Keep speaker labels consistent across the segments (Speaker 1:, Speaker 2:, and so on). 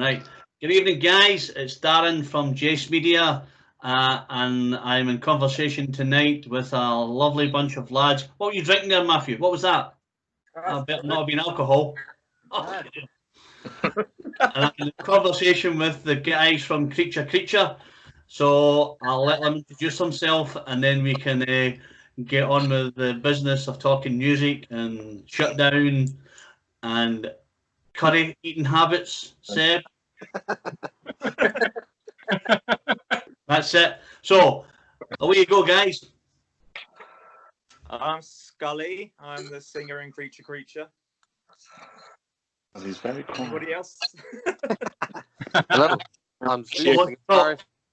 Speaker 1: Right. Good evening, guys. It's Darren from Jace Media, and I'm in conversation tonight with a lovely bunch of lads. What were you drinking there, Matthew? What was that? I better not have been alcohol. Oh. And I'm in conversation with the guys from Creature. So I'll let them introduce themselves, and then we can get on with the business of talking music and shutdown and curry eating habits. Seb. That's it. So away you go, guys.
Speaker 2: I'm Scully. I'm the singer in Creature.
Speaker 3: He's very quiet.
Speaker 2: Anybody else?
Speaker 4: Hello, I'm Zeus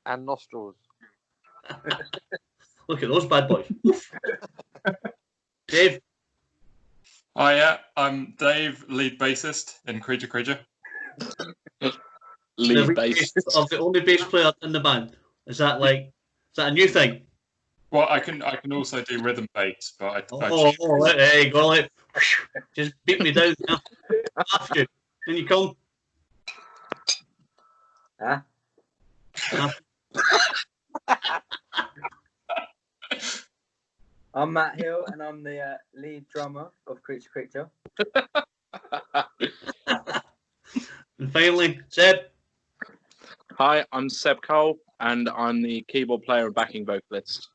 Speaker 4: and Nostrils.
Speaker 1: Look at those bad boys. Dave.
Speaker 5: Oh yeah, I'm Dave, lead bassist in Creature.
Speaker 3: Lead bassist
Speaker 1: of the only bass player in the band. Is that a new thing?
Speaker 5: Well, I can also do rhythm bass, but
Speaker 1: there you go. Just beat me down now. After you. Can you come?
Speaker 2: Huh? I'm Matt Hill, and I'm the lead drummer of Creature.
Speaker 1: And finally, Seb.
Speaker 3: Hi, I'm Seb Cole, and I'm the keyboard player and backing vocalist.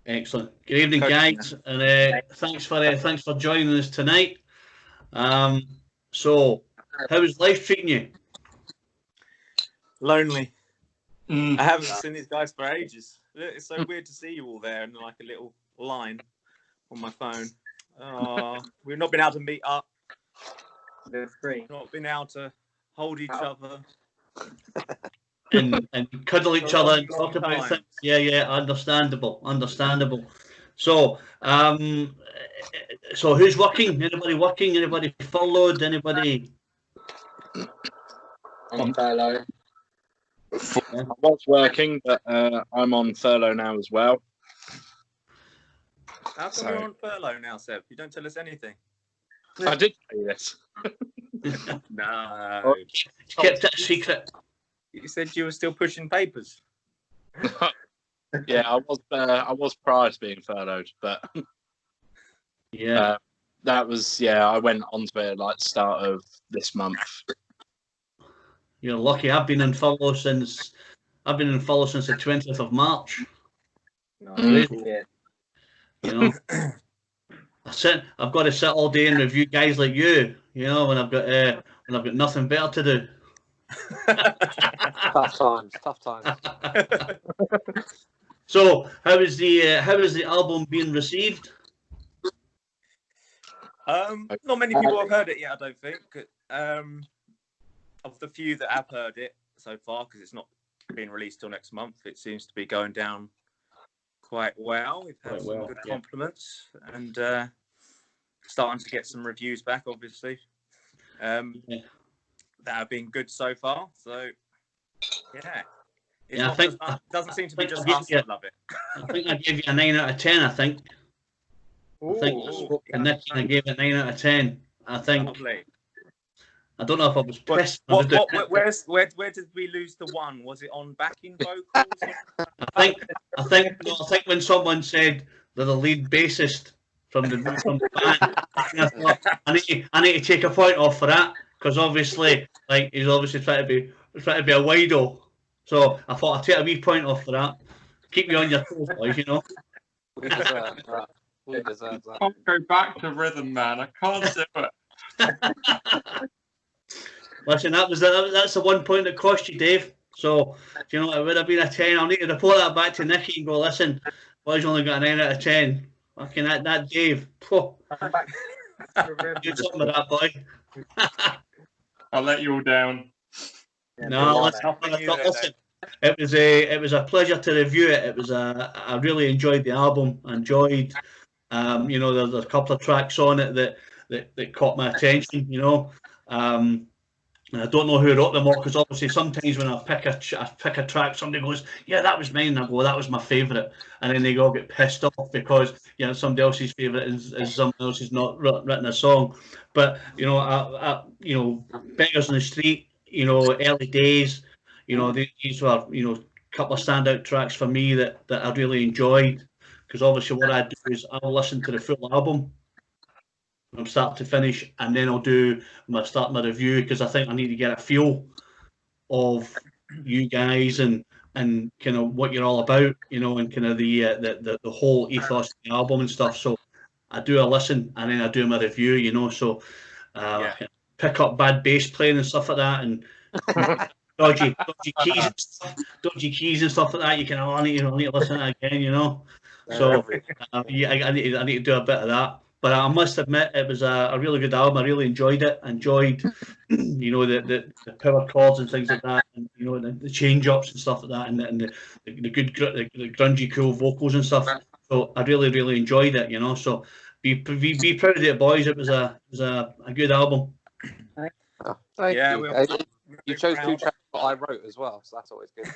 Speaker 1: Excellent. Good evening, guys, and thanks for joining us tonight. So, how is life treating you?
Speaker 2: Lonely. I haven't seen these guys for ages. It's so weird to see you all there in like a little line on my phone. We've not been able to meet up. Not been able to hold each other.
Speaker 1: And cuddle each other and talk about things. Yeah, understandable. So, so who's working? Anybody working? Anybody furloughed? Anybody?
Speaker 3: I'm on furlough. I was working, but I'm on furlough now as well.
Speaker 2: How come you're on furlough now, Seb? You don't tell us anything.
Speaker 3: I did tell you this.
Speaker 2: No.
Speaker 1: Kept it a secret.
Speaker 2: You said you were still pushing papers.
Speaker 3: Yeah, I was prior to being furloughed, but
Speaker 1: yeah,
Speaker 3: that was I went onto it like start of this month.
Speaker 1: You're lucky. I've been in furlough since the 20th of March.
Speaker 2: Yeah.
Speaker 1: You know, I've got to sit all day and review guys like you. You know, when I've got nothing better to do.
Speaker 4: Tough times.
Speaker 1: So, how is the album being received?
Speaker 2: Not many people have heard it yet, I don't think. Of the few that have heard it so far, because it's not being released till next month, it seems to be going down quite well. We've had some good compliments and starting to get some reviews back, obviously. That have been good so far. So, yeah. It doesn't seem to be just us that love it.
Speaker 1: I think I gave you a 9 out of 10, I think.
Speaker 2: Ooh,
Speaker 1: I think I spoke to Nick and I gave it a 9 out of 10. I think.
Speaker 2: Lovely.
Speaker 1: I don't know if I was pissed.
Speaker 2: Where did we lose the one? Was it on backing vocals?
Speaker 1: I think when someone said they're the lead bassist from the band, I thought I need to take a point off for that, because obviously, he's obviously trying to be a wido. So I thought I'd take a wee point off for that. Keep you on your toes, boys. You know.
Speaker 4: We deserve that.
Speaker 5: I can't go back to rhythm, man. I can't do it.
Speaker 1: Listen, that's the 1 point that cost you, Dave. So, you know, it would have been a 10. I'll need to report that back to Nicky and go, listen, boys only got a 9 out of 10. Fucking that Dave. Do something with that, boy.
Speaker 5: I'll let you all down.
Speaker 1: No, listen. It was a pleasure to review it. I really enjoyed the album. Enjoyed, you know, there's a couple of tracks on it that caught my attention. You know, and I don't know who wrote them all, because obviously sometimes when I pick a track, somebody goes, "Yeah, that was mine." And I go, "That was my favourite," and then they all get pissed off because somebody else's favourite is someone else's not written a song. But you know, you know, Beggars in the Street, you know, early days, you know, these were, you know, a couple of standout tracks for me that I really enjoyed, because obviously what I do is I'll listen to the full album from start to finish, and then I'll do start my review, because I think I need to get a feel of you guys and kind of what you're all about, you know, and kind of the whole ethos of the album and stuff. So I do a listen and then I do my review, you know. So pick up bad bass playing and stuff like that, and dodgy keys and stuff like that. You can, I need to listen to that again, you know. So yeah, I need to do a bit of that. But I must admit, it was a really good album. I really enjoyed it. Enjoyed, you know, the power chords and things like that, and you know, the change ups and stuff like that, and the good the grungy cool vocals and stuff. So I really enjoyed it, you know. So be proud of it, boys. It was a good album.
Speaker 4: Oh, thank you. You chose 2 tracks that I wrote as well, so that's always good.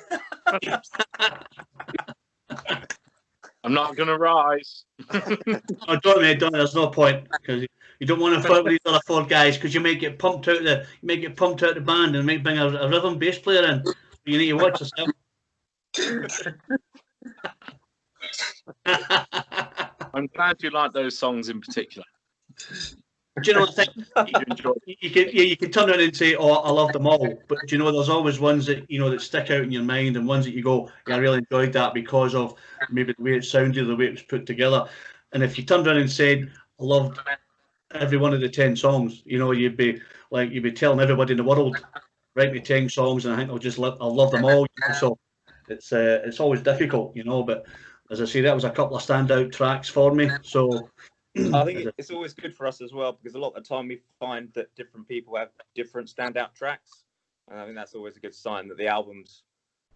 Speaker 3: I'm not going to rise.
Speaker 1: Oh, don't, mate, don't. There's no point, because you don't want to fight with these other 4 guys, because you may get pumped out the band and might bring a rhythm bass player in. You need to watch yourself.
Speaker 3: I'm glad you like those songs in particular.
Speaker 1: Do you know what I think? You can turn around and say, "Oh, I love them all," but do you know, there's always ones that, you know, that stick out in your mind, and ones that you go, "Yeah, I really enjoyed that because of maybe the way it sounded, the way it was put together." And if you turned around and said, "I loved every one of the 10 songs," you know, you'd be telling everybody in the world, "Write me 10 songs, and I think I'll love them all." You know? So it's always difficult, you know. But as I say, that was a couple of standout tracks for me. So
Speaker 2: I think it's always good for us as well, because a lot of the time we find that different people have different standout tracks, and I think that's always a good sign that the album's,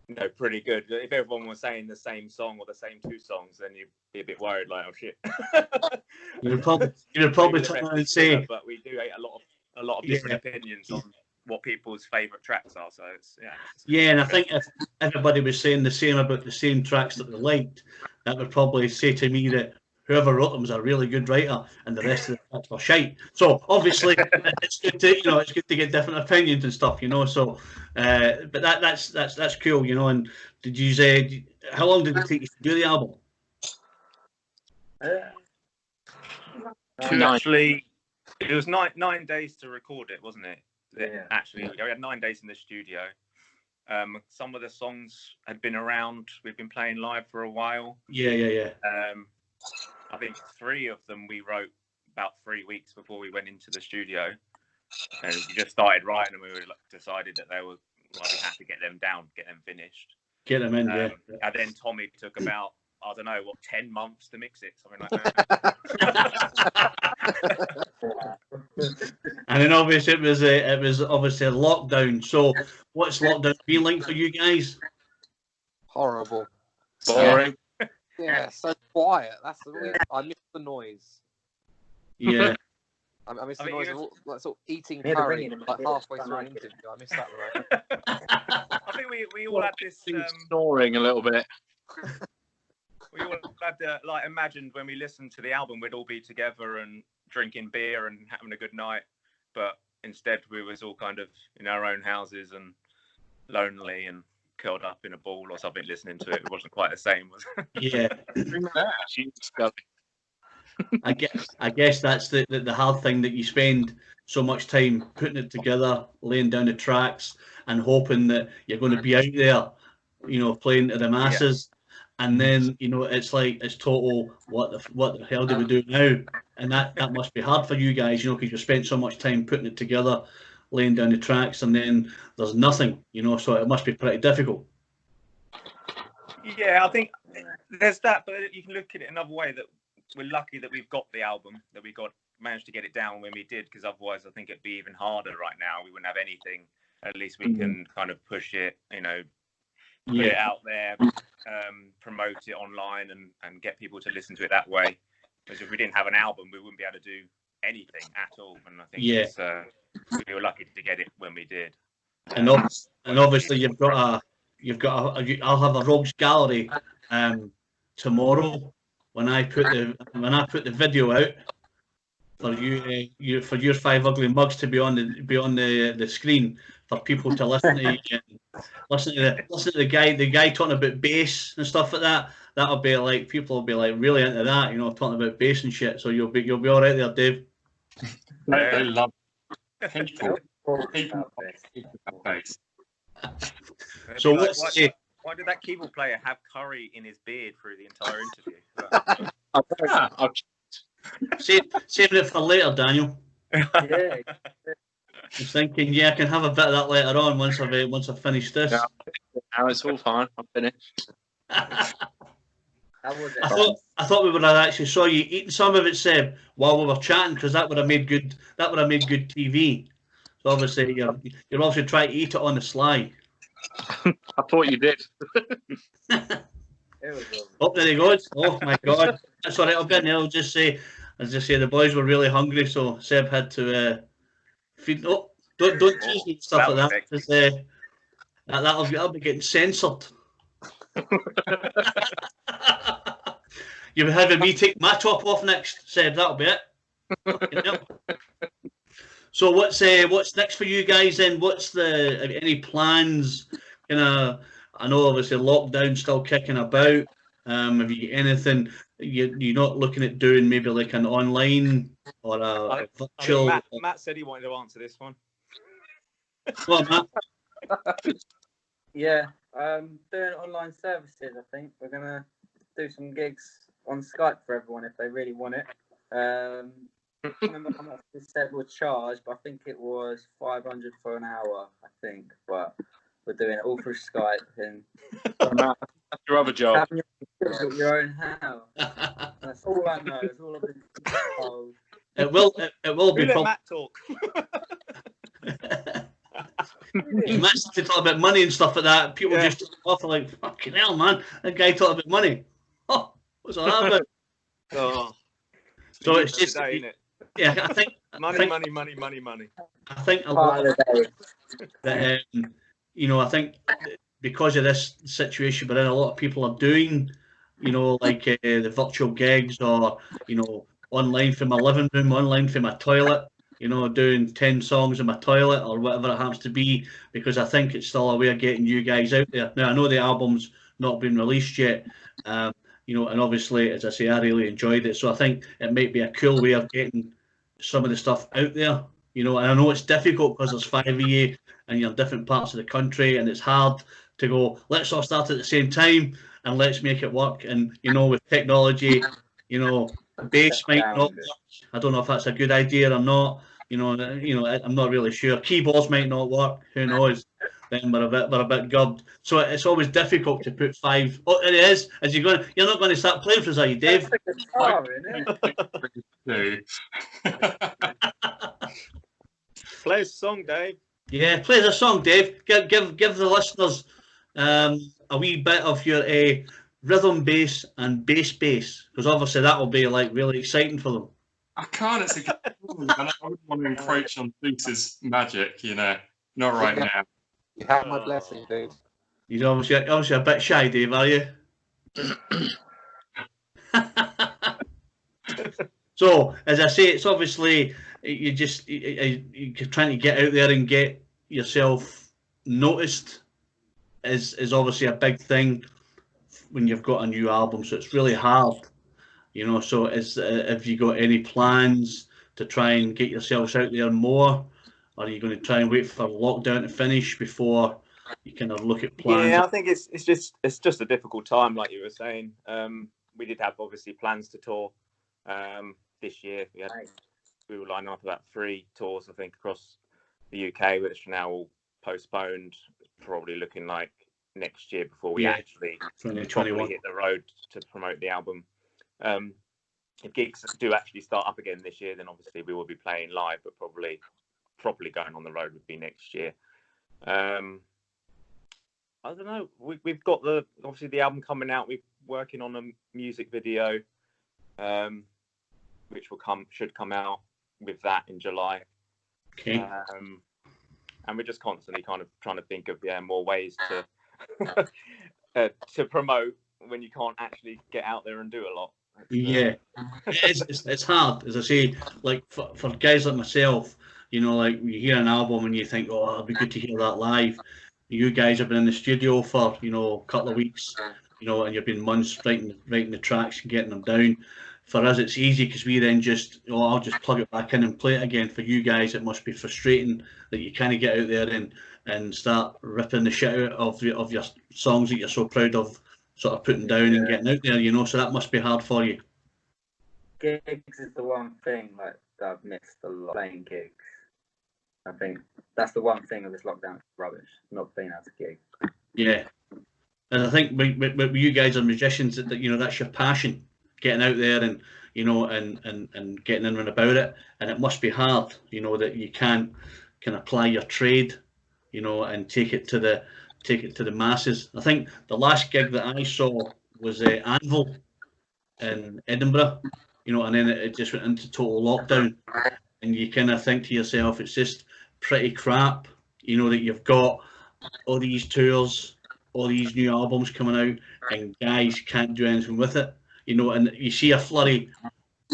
Speaker 2: you know, pretty good. If everyone was saying the same song or the same 2 songs, then you'd be a bit worried, like, oh shit.
Speaker 1: You'd probably turn around and say,
Speaker 2: but we do get a lot of different opinions on what people's favourite tracks are. So
Speaker 1: yeah, and I think if everybody was saying the same about the same tracks that they liked, that would probably say to me that whoever wrote them was a really good writer, and the rest of the tracks were shite. So obviously, it's good to, you know, it's good to get different opinions and stuff, you know. So, but that's cool, you know. And did you say, how long did it take you to do the album?
Speaker 2: Actually, it was 9 days to record it, wasn't it?
Speaker 5: Yeah.
Speaker 2: Actually, we had 9 days in the studio. Some of the songs had been around. We've been playing live for a while.
Speaker 1: Yeah.
Speaker 2: I think 3 of them we wrote about 3 weeks before we went into the studio, and we just started writing, and we decided that we had to get them down, get them finished,
Speaker 1: get them in. Yeah.
Speaker 2: And then Tommy took about, I don't know, 10 months to mix it, something like that.
Speaker 1: And then obviously it was obviously a lockdown. So what's lockdown been like for you guys?
Speaker 4: Horrible.
Speaker 3: Boring.
Speaker 4: Yeah, so quiet. That's the way. I miss the noise.
Speaker 1: Yeah.
Speaker 4: I miss the noise of like, sort of eating curry like halfway through an interview. I miss that, right?
Speaker 2: I think we all had this
Speaker 3: snoring a little bit.
Speaker 2: We all had like imagined when we listened to the album, we'd all be together and drinking beer and having a good night, but instead we was all kind of in our own houses and lonely and curled up in a ball or something listening to it. It wasn't quite the same, was it?
Speaker 1: Yeah. I guess that's the hard thing, that you spend so much time putting it together, laying down the tracks, and hoping that you're going to be out there, you know, playing to the masses. Yeah. And then, you know, it's like, it's total, what the hell do we do now? And that must be hard for you guys, you know, because you spent so much time putting it together, laying down the tracks, and then there's nothing, you know, so it must be pretty difficult.
Speaker 2: Yeah, I think there's that, but you can look at it another way, that we're lucky that we've got the album, that managed to get it down when we did, because otherwise I think it'd be even harder right now. We wouldn't have anything. At least we can kind of push it, you know, put it out there, promote it online, and get people to listen to it that way. Because if we didn't have an album, we wouldn't be able to do anything at all. And I think we were lucky to get it when we did.
Speaker 1: And obviously I'll have a Rogues Gallery tomorrow when I put the video out for for your Five Ugly Mugs to be on the screen for people to listen to listen to the guy talking about bass and stuff like that. That'll be like, people will be like really into that, talking about bass and shit. So you'll be all right there, Dave.
Speaker 5: They love people bass.
Speaker 1: So
Speaker 2: why did that keyboard player have curry in his beard through the entire interview?
Speaker 1: Saving it for later, Daniel.
Speaker 6: Yeah.
Speaker 1: I was thinking, I can have a bit of that later on once I've finished this.
Speaker 3: Yeah, now it's all fine. I'm finished.
Speaker 6: How was it?
Speaker 1: I thought we would have actually saw you eating some of it, Seb, while we were chatting, because that would have made good TV. So obviously you're obviously trying to eat it on the sly.
Speaker 3: I thought you did.
Speaker 1: Oh, there he goes. Oh my God. That's all right. I'll get there. I'll just say the boys were really hungry, so Seb had to feed. Oh, don't tease me and stuff like that, because that'll be getting censored. You're having me take my top off next, Seb. That'll be it. So what's next for you guys then? What's any plans? I know obviously lockdown's still kicking about. Have you anything you're not looking at doing, maybe like an online or a virtual?
Speaker 2: Matt said he wanted to answer this one.
Speaker 1: Well, Matt.
Speaker 6: Yeah, doing online services. I think we're gonna do some gigs on Skype for everyone if they really want it. I remember how much this said would charge, but I think it was 500 for an hour. I think, but we're doing it all through Skype and
Speaker 3: That's your other job.
Speaker 6: having your own house. That's all I know. It's all I've been told.
Speaker 1: It will be.
Speaker 2: Let Matt talk.
Speaker 1: Matt's to talk about money and stuff like that. People just off like, fucking hell, man. That guy talking about money. Oh, what's all that about?
Speaker 2: Oh.
Speaker 1: So it's just,
Speaker 2: today, isn't it?
Speaker 1: Yeah, I think
Speaker 2: money.
Speaker 1: I think a lot of that, I think because of this situation, but then a lot of people are doing, like the virtual gigs or, online from my living room, online from my toilet, doing 10 songs in my toilet or whatever it happens to be, because I think it's still a way of getting you guys out there. Now, I know the album's not been released yet, and obviously, as I say, I really enjoyed it. So I think it might be a cool way of getting some of the stuff out there, and I know it's difficult because there's 5 of you and you're in different parts of the country, and it's hard to go, let's all start at the same time and let's make it work. And, with technology, bass might not work. I don't know if that's a good idea or not. I'm not really sure. Keyboards might not work. Who knows? Then we're a bit gubbed. So it's always difficult to put 5. Oh, it is. You're not going to start playing for us, are you, Dave?
Speaker 2: Play a song, Dave.
Speaker 1: Yeah, play the song, Dave. Give the listeners a wee bit of your rhythm bass and bass, because obviously that will be like really exciting for them.
Speaker 5: I can't. It's a good one, and I wouldn't want to encroach on Zeus's magic. Not right now.
Speaker 4: You have my blessing, dude.
Speaker 1: You're obviously a bit shy, Dave, are you? So, as I say, it's obviously you're trying to get out there and get yourself noticed is obviously a big thing when you've got a new album. So it's really hard, So, have you got any plans to try and get yourselves out there more? Or are you going to try and wait for lockdown to finish before you kind of look at plans?
Speaker 2: Yeah, I think it's just a difficult time, like you were saying. We did have obviously plans to tour this year. We were lining up about 3 tours, I think, across the UK, which are now all postponed. It's probably looking like next year before we actually properly hit the road to promote the album. If gigs do actually start up again this year, then obviously we will be playing live, but probably properly going on the road would be next year. I don't know. We've got obviously the album coming out. We're working on a music video, which should come out with that in July.
Speaker 1: Okay.
Speaker 2: And we're just constantly kind of trying to think of more ways to to promote when you can't actually get out there and do a lot.
Speaker 1: Yeah, it's hard, as I say. Like for guys like myself, you know, like you hear an album and you think, oh, it'd be good to hear that live. You guys have been in the studio for, you know, a couple of weeks, you know, and you've been months writing the tracks and getting them down. For us, it's easy because we then just, oh, I'll just plug it back in and play it again. For you guys, it must be frustrating that you can't get out there and start ripping the shit out of your songs that you're so proud of, sort of putting down and getting out there, you know. So that must be hard for you.
Speaker 6: Gigs is the one thing like that I've missed a lot. Playing gigs. I think that's the one thing of this lockdown. Rubbish. Not being able to gig.
Speaker 1: Yeah, and I think when you guys are musicians, that you know that's your passion, getting out there and you know and getting in and about it, and it must be hard, you know, that you can apply your trade, you know, and take it to the masses. I think the last gig that I saw was Anvil in Edinburgh, you know, and then it just went into total lockdown, and you kind of think to yourself, it's just pretty crap, you know, that you've got all these tours, all these new albums coming out, and guys can't do anything with it, you know, and you see a flurry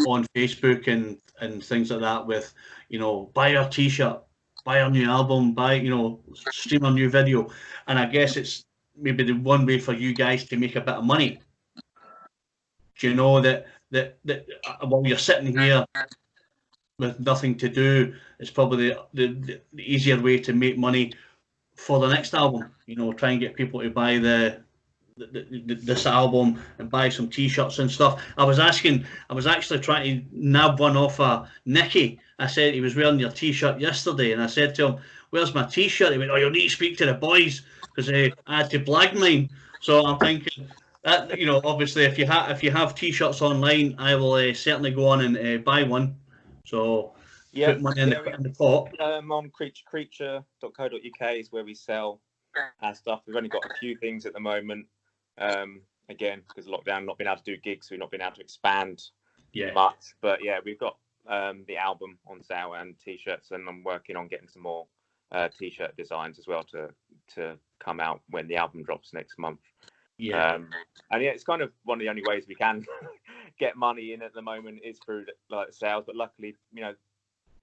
Speaker 1: on Facebook and things like that with, you know, buy our t-shirt, buy our new album, buy, you know, stream our new video, and I guess it's maybe the one way for you guys to make a bit of money. Do you know that while you're sitting here with nothing to do, it's probably the easier way to make money for the next album. You know, try and get people to buy this album and buy some t-shirts and stuff. I was actually trying to nab one off Nicky. I said he was wearing your t-shirt yesterday, and I said to him, "Where's my t-shirt?" He went, "Oh, you'll need to speak to the boys because I had to blag mine." So I'm thinking that, you know, obviously if you have t-shirts online, I will certainly go on and buy one. So
Speaker 2: yeah,
Speaker 1: put money in the pot.
Speaker 2: On creature.co.uk is where we sell our stuff. We've only got a few things at the moment. Again, because of lockdown, not been able to do gigs, so we've not been able to expand much. But yeah, we've got the album on sale and t-shirts, and I'm working on getting some more t-shirt designs as well to come out when the album drops next month. Yeah, and yeah, it's kind of one of the only ways we can get money in at the moment is through like sales. But luckily, you know,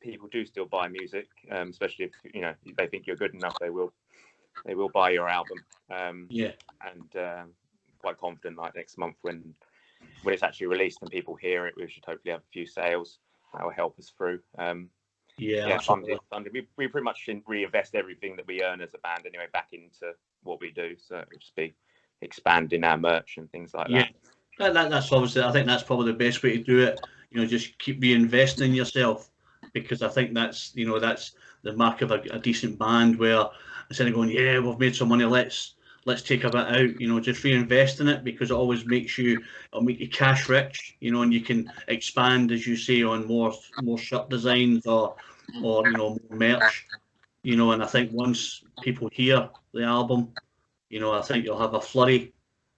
Speaker 2: people do still buy music, especially if, you know, they think you're good enough, they will buy your album. And quite confident like next month when it's actually released and people hear it, we should hopefully have a few sales that will help us through. Funded. We pretty much reinvest everything that we earn as a band anyway back into what we do, so it would just be expanding our merch and things like that.
Speaker 1: That's obviously, I think that's probably the best way to do it. You know, just keep reinvesting in yourself, because I think that's, you know, that's the mark of a decent band, where instead of going, yeah, we've made some money, let's take a bit out, you know, just reinvest in it, because it always it'll make you cash rich, you know, and you can expand, as you say, on more shirt designs or you know, more merch, you know. And I think once people hear the album, you know, I think you'll have a flurry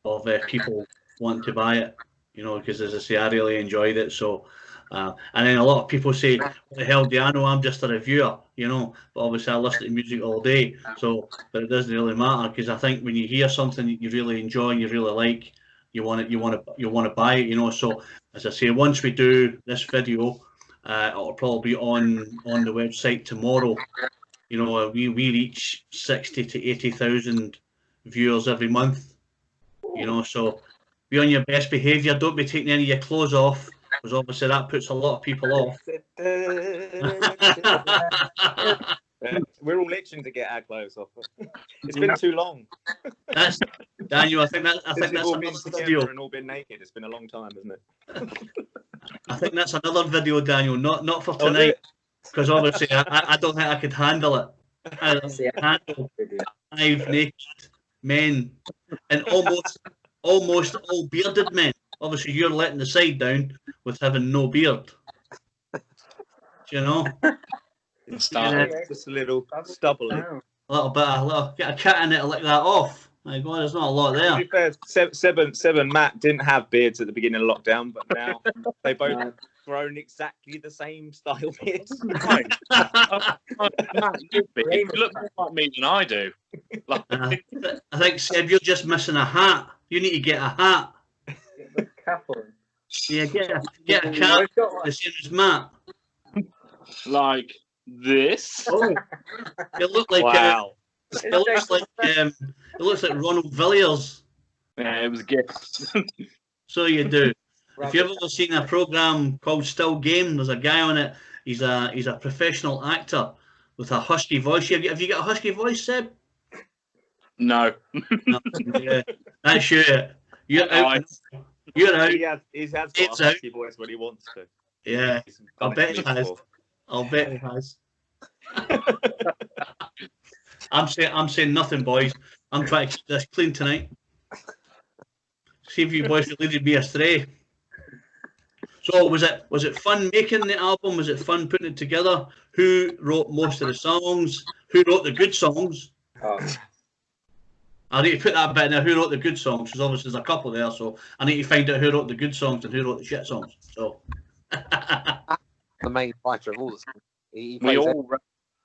Speaker 1: of people wanting to buy it, you know, because as I say, I really enjoyed it. So, and then a lot of people say, what the hell do I know? I'm just a reviewer, you know, but obviously I listen to music all day. So, but it doesn't really matter, because I think when you hear something that you really enjoy and you really like, you want to buy it, you know. So, as I say, once we do this video, it'll probably be on the website tomorrow. You know, we reach 60 to 80,000 viewers every month, you know, so be on your best behaviour. Don't be taking any of your clothes off, because obviously that puts a lot of people off.
Speaker 2: We're all itching to get our clothes off. It's been too long.
Speaker 1: That's Daniel. I think that's
Speaker 2: all
Speaker 1: another
Speaker 2: been
Speaker 1: video.
Speaker 2: And all been naked. It's been a long time, isn't it?
Speaker 1: I think that's another video, Daniel. Not for tonight, because obviously I don't think I could handle it. I don't handle 5 naked men, and almost all bearded men. Obviously, you're letting the side down with having no beard. Do you know?
Speaker 2: Just a little stubble.
Speaker 1: Get a cat in it to lick that off. My God, there's not a lot there.
Speaker 2: To be fair, Seb and Matt didn't have beards at the beginning of lockdown, but now they both grown exactly the same style beards.
Speaker 3: Matt, you look more like me than I do.
Speaker 1: I think, Seb, you're just missing a hat. You need to get a hat.
Speaker 6: Get the cap on.
Speaker 1: Yeah, get a cat the same as Matt.
Speaker 3: Like this.
Speaker 1: Oh, it looked like
Speaker 2: Wow.
Speaker 1: it looks like Ronald Villiers.
Speaker 3: Yeah, it was a gift.
Speaker 1: So you do. If you've ever seen a program called Still Game, there's a guy on it. He's a professional actor with a husky voice. Have you got a husky voice, Seb?
Speaker 3: No.
Speaker 1: No, yeah, that's you. You're out. You're out.
Speaker 2: He's got a husky voice when he wants to.
Speaker 1: Yeah, I bet he has. I'll bet he has. I'm saying nothing, boys. I'm trying to keep this clean tonight. See if you boys leaded me astray. So was it fun making the album? Was it fun putting it together? Who wrote most of the songs? Who wrote the good songs? I need to put that bit in there. Who wrote the good songs? Because obviously there's a couple there, so I need to find out who wrote the good songs and who wrote the shit songs. So
Speaker 4: the main writer of all the songs.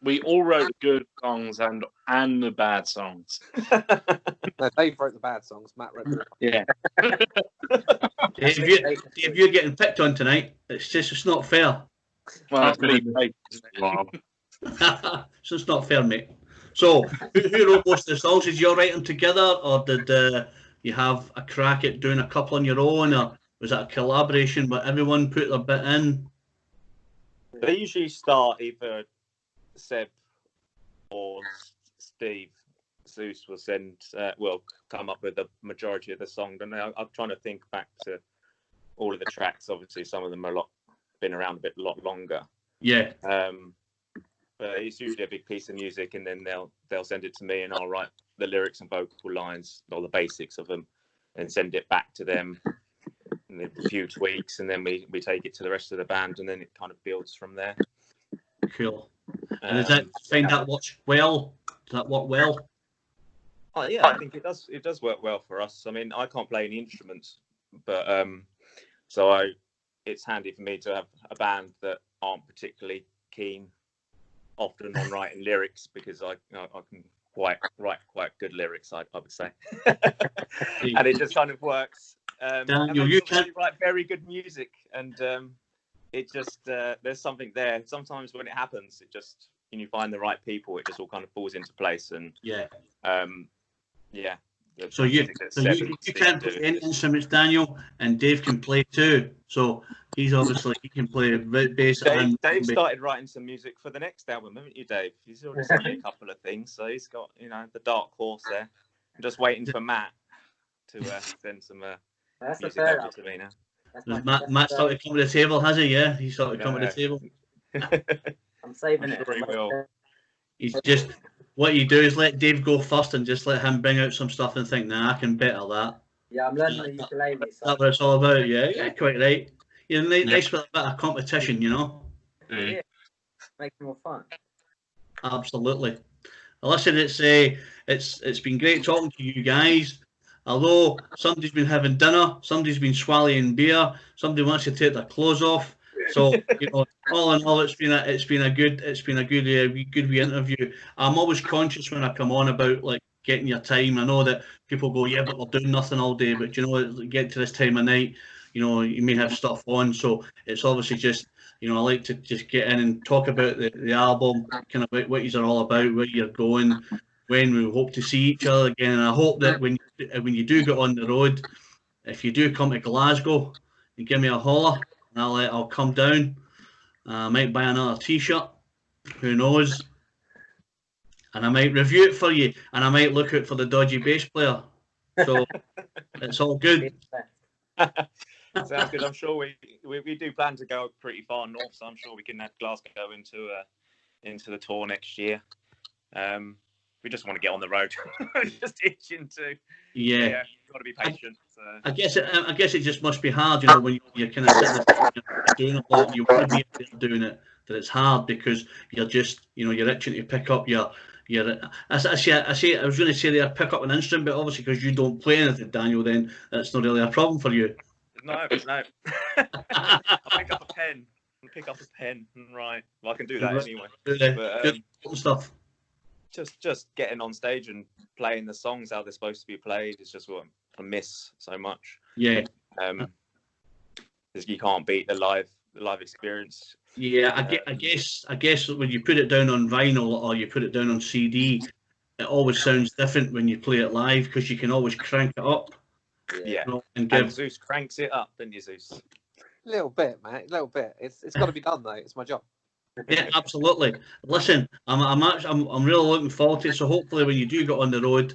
Speaker 3: We all wrote the good songs and the bad songs.
Speaker 4: No, Dave wrote the bad songs. Matt wrote the
Speaker 3: Yeah.
Speaker 1: If you're getting picked on tonight, it's not fair.
Speaker 3: Well,
Speaker 5: Wow.
Speaker 1: So it's not fair, mate. So who wrote most of the songs? Did you all write them together, or did you have a crack at doing a couple on your own, or was that a collaboration where everyone put their bit in?
Speaker 2: They usually start either Seb or Steve. Zeus will come up with the majority of the song. And I'm trying to think back to all of the tracks. Obviously, some of them are been around a lot longer.
Speaker 1: Yeah.
Speaker 2: But it's usually a big piece of music, and then they'll send it to me, and I'll write the lyrics and vocal lines, or the basics of them, and send it back to them. And a few tweaks, and then we take it to the rest of the band, and then it kind of builds from there.
Speaker 1: Cool. And does that work well? Does that work well?
Speaker 2: Yeah, I think it does. It does work well for us. I mean, I can't play any instruments, but it's handy for me to have a band that aren't particularly keen often on writing lyrics, because I can write quite good lyrics, I would say. And it just kind of works.
Speaker 1: Daniel, you can
Speaker 2: write very good music, and it just there's something there. Sometimes when it happens, it just, when you find the right people, it just all kind of falls into place. And
Speaker 1: yeah. So you can't play any instruments, Daniel, and Dave can play too. So he can play bass.
Speaker 2: Dave started writing some music for the next album, haven't you, Dave? He's already sent me a couple of things, so he's got the dark horse there. I'm just waiting for Matt to send some music over to me now.
Speaker 1: Matt started to come to the table, has he? Yeah, he started to come to the table.
Speaker 6: I'm saving it.
Speaker 2: Sure he will.
Speaker 1: He's just, what you do is let Dave go first and just let him bring out some stuff and think, nah, I can better that.
Speaker 6: Yeah, I'm learning the ukulele.
Speaker 1: That's what it's all about. Yeah, quite right. You're nice with a bit of competition,
Speaker 6: Yeah, makes it more fun.
Speaker 1: Absolutely. Well, listen, it's been great talking to you guys. Although somebody's been having dinner, somebody's been swallowing beer, somebody wants to take their clothes off. So all in all, it's been a good wee interview. I'm always conscious when I come on about like getting your time. I know that people go, yeah, but we're doing nothing all day. But get to this time of night, you may have stuff on. So it's obviously just, I like to just get in and talk about the album, kind of what you're all about, where you're going, when we hope to see each other again. And I hope that when you do get on the road, if you do come to Glasgow, you give me a holler, and I'll come down. I might buy another T-shirt, who knows? And I might review it for you, and I might look out for the dodgy bass player. So it's all good.
Speaker 2: Sounds good. I'm sure we do plan to go pretty far north, so I'm sure we can add Glasgow into the tour next year. We just want to get on the road. Just itching to.
Speaker 1: Yeah.
Speaker 2: You've got to be patient. So.
Speaker 1: I guess it just must be hard, when you're kind of sitting there doing a lot, you want to be doing it. That it's hard because you're just, you're itching to pick up your. I was going to say pick up an instrument, but obviously because you don't play anything, Daniel, then that's not really a problem for you.
Speaker 2: No. I'll pick up a pen and write. Well, I can do that anyway.
Speaker 1: But, stuff.
Speaker 2: Just getting on stage and playing the songs how they're supposed to be played is just what I miss so much.
Speaker 1: Yeah.
Speaker 2: You can't beat the live experience.
Speaker 1: Yeah, I guess when you put it down on vinyl or you put it down on CD, it always sounds different when you play it live because you can always crank it up.
Speaker 2: Yeah.
Speaker 1: And
Speaker 2: Zeus cranks it up, didn't you, Zeus?
Speaker 4: A little bit, mate. A little bit. It's got to be done though. It's my job.
Speaker 1: Yeah, absolutely. Listen, I'm really looking forward to it. So hopefully, when you do get on the road,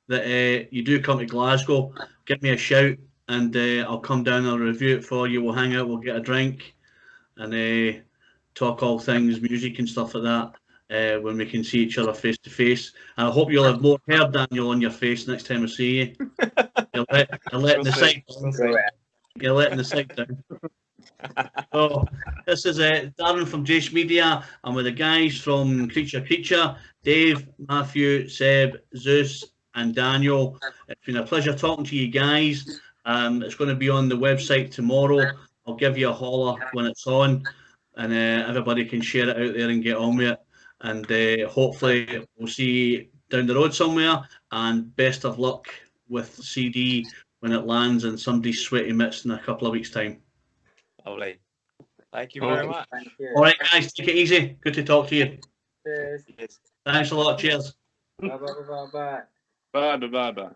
Speaker 1: that you do come to Glasgow, give me a shout, and I'll come down and review it for you. We'll hang out, we'll get a drink, and talk all things music and stuff like that. When we can see each other face to face, and I hope you'll have more hair, Daniel, on your face next time I see you. You're letting the side down. You're letting the side down. So this is Darren from Jace Media. I'm with the guys from Creature, Dave, Matthew, Seb, Zeus, and Daniel. It's been a pleasure talking to you guys. It's going to be on the website tomorrow. I'll give you a holler when it's on, and everybody can share it out there and get on with it. And hopefully we'll see you down the road somewhere. And best of luck with CD when it lands in somebody's sweaty mitts in a couple of weeks' time.
Speaker 2: Lovely. Thank you very much.
Speaker 6: Thank you.
Speaker 1: All right, guys, take it easy. Good to talk to you.
Speaker 6: Cheers.
Speaker 1: Thanks a lot. Cheers.
Speaker 6: Bye bye bye bye.
Speaker 3: Bye bye bye.